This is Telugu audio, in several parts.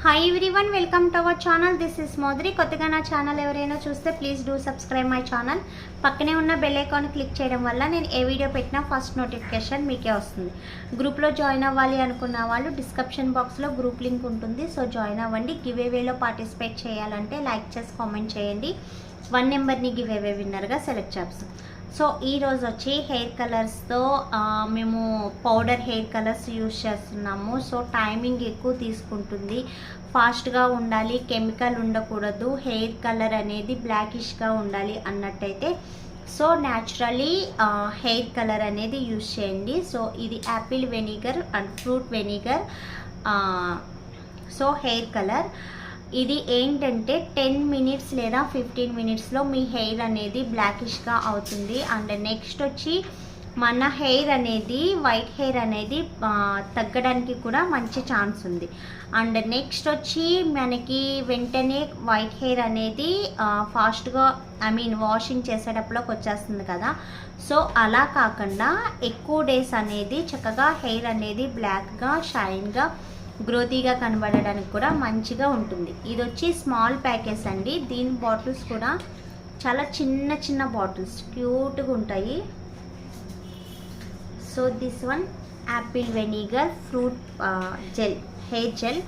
Hi everyone, welcome to our channel. This is Modari. కొత్తగా నా ఛానల్ ఎవరైనా చూస్తే please do subscribe my channel. పక్కనే ఉన్న బెల్ ఐకాన్ క్లిక్ చేయడం వల్ల నేను ఏ వీడియో పెట్టినా ఫస్ట్ నోటిఫికేషన్ మీకే వస్తుంది. గ్రూప్లో జాయిన్ అవ్వాలి అనుకున్న వాళ్ళు డిస్క్రిప్షన్ బాక్స్లో గ్రూప్ లింక్ ఉంటుంది, సో జాయిన్ అవ్వండి. గివ్ అవేలో పార్టిసిపేట్ చేయాలంటే లైక్ చేసి కామెంట్ చేయండి. 1 నెంబర్ని గివ్ అవే విన్నర్గా సెలెక్ట్ చేస్తాం. సో ఈరోజు వచ్చి హెయిర్ కలర్స్తో మేము పౌడర్ హెయిర్ కలర్స్ యూజ్ చేస్తున్నాము. సో టైమింగ్ ఎక్కువ తీసుకుంటుంది, ఫాస్ట్గా ఉండాలి, కెమికల్ ఉండకూడదు, హెయిర్ కలర్ అనేది బ్లాకిష్గా ఉండాలి అన్నట్టయితే సో న్యాచురలీ హెయిర్ కలర్ అనేది యూజ్ చేయండి. సో ఇది Apple vinegar and fruit vinegar. So hair colour ఇది ఏంటంటే 10 మినిట్స్ లేదా 15 మినిట్స్లో మీ హెయిర్ అనేది బ్లాకిష్గా అవుతుంది. అండ్ నెక్స్ట్ వచ్చి మన హెయిర్ అనేది వైట్ హెయిర్ అనేది తగ్గడానికి కూడా మంచి ఛాన్స్ ఉంది. అండ్ నెక్స్ట్ వచ్చి మనకి వెంటనే వైట్ హెయిర్ అనేది ఫాస్ట్గా వాషింగ్ చేసేటప్పుడుకి వచ్చేస్తుంది కదా. సో అలా కాకుండా ఎక్కువ డేస్ అనేది చక్కగా హెయిర్ అనేది బ్లాక్గా షైన్గా గ్రోతీగా కనబడడానికి కూడా మంచిగా ఉంటుంది. ఇది వచ్చి స్మాల్ ప్యాకెట్స్ అండి. దీని బాటిల్స్ కూడా చాలా చిన్న చిన్న బాటిల్స్ క్యూట్గా ఉంటాయి. So this one Apple vinegar fruit gel, hair gel.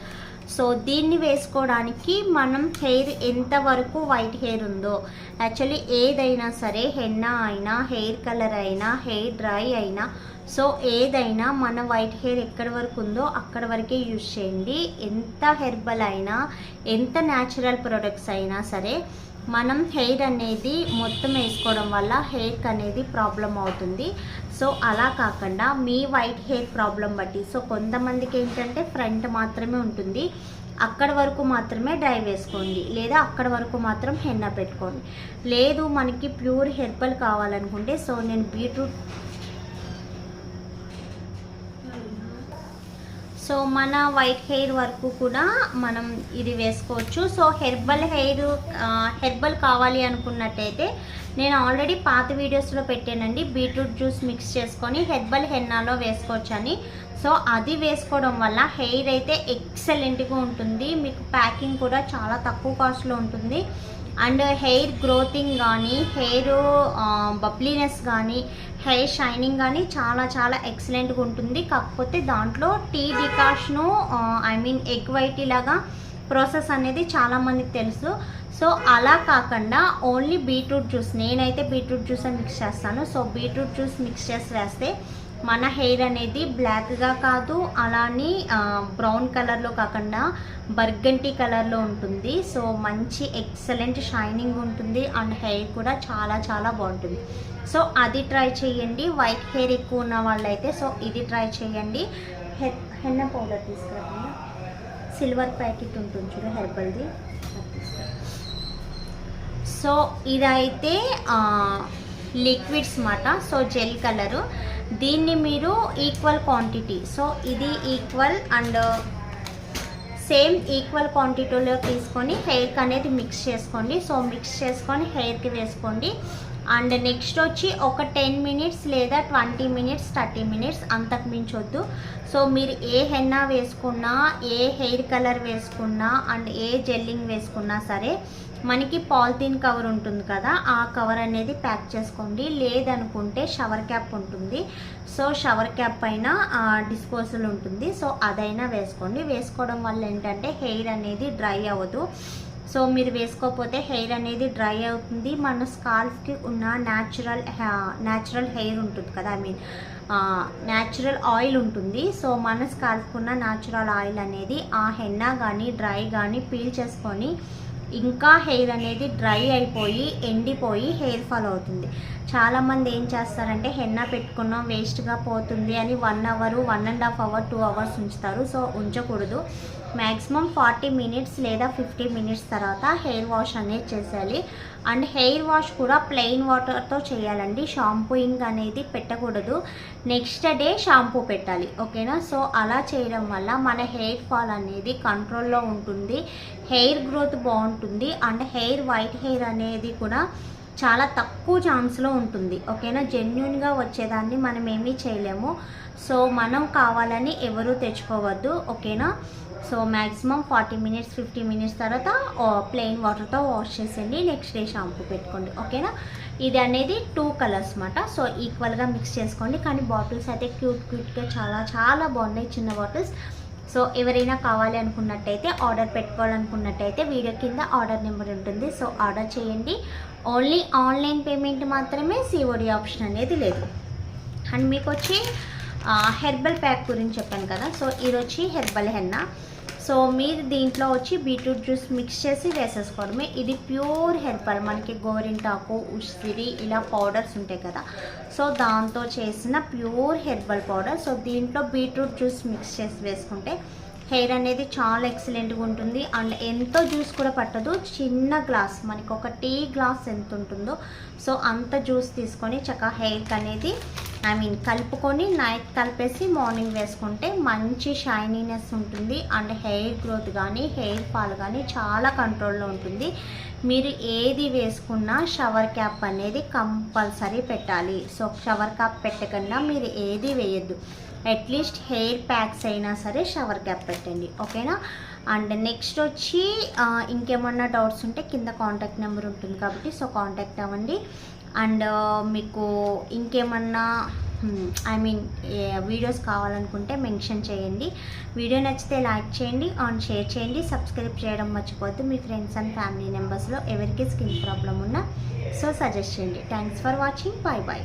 So దీన్ని వేసుకోవడానికి మనం హెయిర్ ఎంతవరకు వైట్ హెయిర్ ఉందో, యాక్చువల్లీ ఏదైనా సరే హెన్నా అయినా హెయిర్ కలర్ అయినా హెయిర్ డ్రై అయినా సో ఏదైనా మన వైట్ హెయిర్ ఎక్కడి వరకు ఉందో అక్కడ వరకే యూజ్ చేయండి. ఎంత హెర్బల్ అయినా ఎంత న్యాచురల్ ప్రొడక్ట్స్ అయినా సరే మనం హెయిర్ అనేది మొత్తం వేసుకోవడం వల్ల హెయిర్కి అనేది ప్రాబ్లం అవుతుంది. సో అలా కాకుండా మీ వైట్ హెయిర్ ప్రాబ్లం బట్టి, సో కొంతమందికి ఏంటంటే ఫ్రంట్ మాత్రమే ఉంటుంది, అక్కడ వరకు మాత్రమే డ్రై వేసుకోండి, లేదా అక్కడ వరకు మాత్రం హెన్నా పెట్టుకోండి. లేదు మనకి ప్యూర్ హెర్బల్ కావాలనుకుంటే సో నేను బీట్రూట్, సో మన వైట్ హెయిర్ వరకు కూడా మనం ఇది వేసుకోవచ్చు. సో హెర్బల్ కావాలి అనుకున్నట్టయితే నేను ఆల్రెడీ పాత వీడియోస్లో పెట్టానండి, బీట్రూట్ జ్యూస్ మిక్స్ చేసుకొని హెర్బల్ హెన్నాలో వేసుకోవచ్చని. సో అది వేసుకోవడం వల్ల హెయిర్ అయితే ఎక్సలెంట్గా ఉంటుంది, మీకు ప్యాకింగ్ కూడా చాలా తక్కువ కాస్ట్లో ఉంటుంది. అండ్ హెయిర్ గ్రోతింగ్ కానీ హెయిర్ బబ్లీనెస్ కానీ హెయిర్ షైనింగ్ కానీ చాలా చాలా ఎక్సలెంట్గా ఉంటుంది. కాకపోతే దాంట్లో టీ డికాషను ఎగ్ వైట్ లాగా ప్రాసెస్ అనేది చాలామందికి తెలుసు. సో అలా కాకుండా ఓన్లీ బీట్రూట్ జ్యూస్, నేనైతే బీట్రూట్ జ్యూస్ మిక్స్ చేస్తాను. సో బీట్రూట్ జ్యూస్ మిక్స్ చేసి వేస్తే మన హెయిర్ అనేది బ్లాక్గా కాదు, అలానే బ్రౌన్ కలర్లో కాకుండా బర్గంటీ కలర్లో ఉంటుంది. సో మంచి ఎక్సలెంట్ షైనింగ్ ఉంటుంది అండ్ హెయిర్ కూడా చాలా చాలా బాగుంటుంది. సో అది ట్రై చేయండి. వైట్ హెయిర్ ఎక్కువ ఉన్న వాళ్ళైతే సో ఇది ట్రై చేయండి. హెన్నా పౌడర్ తీసుకురండి, సిల్వర్ ప్యాకెట్ ఉంటుంది చూడు హెర్బల్ది. సో ఇదైతే లిక్విడ్స్ మాట, సో జెల్ కలరు. దీన్ని మీరు ఈక్వల్ క్వాంటిటీ, సో ఇది ఈక్వల్ అండ్ సేమ్ ఈక్వల్ క్వాంటిటీలో తీసుకొని హెయిర్కి అనేది మిక్స్ చేసుకోండి. సో మిక్స్ చేసుకొని హెయిర్కి వేసుకోండి. అండ్ నెక్స్ట్ వచ్చి ఒక 10 మినిట్స్ లేదా 20 మినిట్స్ 30 మినిట్స్ అంతకు మించొద్దు. సో మీరు ఏ హెన్నా వేసుకున్నా, ఏ హెయిర్ కలర్ వేసుకున్నా అండ్ ఏ జెల్లింగ్ వేసుకున్నా సరే మనకి పాలిథిన్ కవర్ ఉంటుంది కదా, ఆ కవర్ అనేది ప్యాక్ చేసుకోండి. లేదనుకుంటే షవర్ క్యాప్ ఉంటుంది, సో షవర్ క్యాప్ పైన డిస్పోజల్ ఉంటుంది, సో అదైనా వేసుకోండి. వేసుకోవడం వల్ల ఏంటంటే హెయిర్ అనేది డ్రై అవ్వదు. సో మీరు వేసుకోకపోతే హెయిర్ అనేది డ్రై అవుతుంది. మన స్కాల్ఫ్కి ఉన్న న్యాచురల్ హెయిర్ ఉంటుంది కదా, న్యాచురల్ ఆయిల్ ఉంటుంది. సో మన స్కాల్ఫ్కి ఉన్న న్యాచురల్ ఆయిల్ అనేది ఆ హెన్నా కానీ డ్రై కానీ పీల్ చేసుకొని ఇంకా హెయిర్ అనేది డ్రై అయిపోయి ఎండిపోయి హెయిర్ ఫాల్ అవుతుంది. చాలామంది ఏం చేస్తారంటే హెన్నా పెట్టుకున్నాం వేస్ట్గా పోతుంది అని 1 అవర్ 1.5 అవర్ 2 అవర్స్ ఉంచుతారు. సో ఉంచకూడదు. మ్యాక్సిమం 40 మినిట్స్ లేదా 50 మినిట్స్ తర్వాత హెయిర్ వాష్ అనేది చేసేయాలి. అండ్ హెయిర్ వాష్ కూడా ప్లెయిన్ వాటర్తో చేయాలండి, షాంపూయింగ్ అనేది పెట్టకూడదు. నెక్స్ట్ డే షాంపూ పెట్టాలి, ఓకేనా. సో అలా చేయడం వల్ల మన హెయిర్ ఫాల్ అనేది కంట్రోల్లో ఉంటుంది, హెయిర్ గ్రోత్ బాగుంటుంది అండ్ వైట్ హెయిర్ అనేది కూడా చాలా తక్కువ ఛాన్స్లో ఉంటుంది, ఓకేనా. జెన్యున్గా వచ్చేదాన్ని మనం ఏమీ చేయలేము. సో మనం కావాలని ఎవరూ తెచ్చుకోవద్దు, ఓకేనా. సో మ్యాక్సిమం 40 మినిట్స్ 50 మినిట్స్ తర్వాత ప్లెయిన్ వాటర్తో వాష్ చేసేయండి. నెక్స్ట్ డే షాంపూ పెట్టుకోండి, ఓకేనా. ఇది అనేది 2 కలర్స్ అన్నమాట. సో ఈక్వల్గా మిక్స్ చేసుకోండి. కానీ బాటిల్స్ అయితే క్యూట్గా చాలా చాలా బాగున్నాయి, చిన్న బాటిల్స్. సో ఎవరైనా కావాలి అనుకున్నట్టయితే, ఆర్డర్ పెట్టుకోవాలనుకున్నట్టయితే వీడియో కింద ఆర్డర్ నెంబర్ ఉంటుంది. సో ఆర్డర్ చేయండి. ఓన్లీ ఆన్లైన్ పేమెంట్ మాత్రమే, సిఓడి ఆప్షన్ అనేది లేదు. అండ్ మీకు వచ్చి హెర్బల్ ప్యాక్ గురించి చెప్పాను కదా. సో ఇది వచ్చి హెర్బల్ హెన్నా. సో మీరు దీంట్లో వచ్చి బీట్రూట్ జ్యూస్ మిక్స్ చేసి వేసేసుకోవడమే. ఇది ప్యూర్ హెర్బల్, మనకి గోరింటాకు, ఉసిరి ఇలా పౌడర్స్ ఉంటాయి కదా. సో దాంతో చేసిన ప్యూర్ హెర్బల్ పౌడర్. సో దీంట్లో బీట్రూట్ జ్యూస్ మిక్స్ చేసి వేసుకుంటే హెయిర్ అనేది చాలా ఎక్సలెంట్గా ఉంటుంది. అండ్ ఎంతో జ్యూస్ కూడా పట్టదు. చిన్న గ్లాస్, మనకి ఒక టీ గ్లాస్ ఎంత ఉంటుందో సో అంత జ్యూస్ తీసుకొని చక్కగా హెయిర్కి అనేది కలుపుకొని నైట్ కలిపేసి మార్నింగ్ వేసుకుంటే మంచి షైనీనెస్ ఉంటుంది. అండ్ హెయిర్ గ్రోత్ కానీ హెయిర్ ఫాల్ కానీ చాలా కంట్రోల్లో ఉంటుంది. మీరు ఏది వేసుకున్నా షవర్ క్యాప్ అనేది కంపల్సరీ పెట్టాలి. సో షవర్ క్యాప్ పెట్టకుండా మీరు ఏది వేయద్దు. అట్లీస్ట్ హెయిర్ ప్యాక్స్ అయినా సరే షవర్ క్యాప్ పెట్టండి, ఓకేనా. అండ్ నెక్స్ట్ వచ్చి ఇంకేమన్నా డౌట్స్ ఉంటే కింద కాంటాక్ట్ నెంబర్ ఉంటుంది కాబట్టి సో కాంటాక్ట్ అవ్వండి. అండ్ మీకు ఇంకేమన్నా వీడియోస్ కావాలనుకుంటే మెన్షన్ చేయండి. వీడియో నచ్చితే లైక్ చేయండి, అండ్ షేర్ చేయండి. సబ్స్క్రైబ్ చేయడం మర్చిపోవద్దు. మీ ఫ్రెండ్స్ అండ్ ఫ్యామిలీ మెంబర్స్లో ఎవరికి స్కిన్ ప్రాబ్లం ఉన్నా సో సజెస్ట్ చేయండి. Thanks for watching. Bye bye.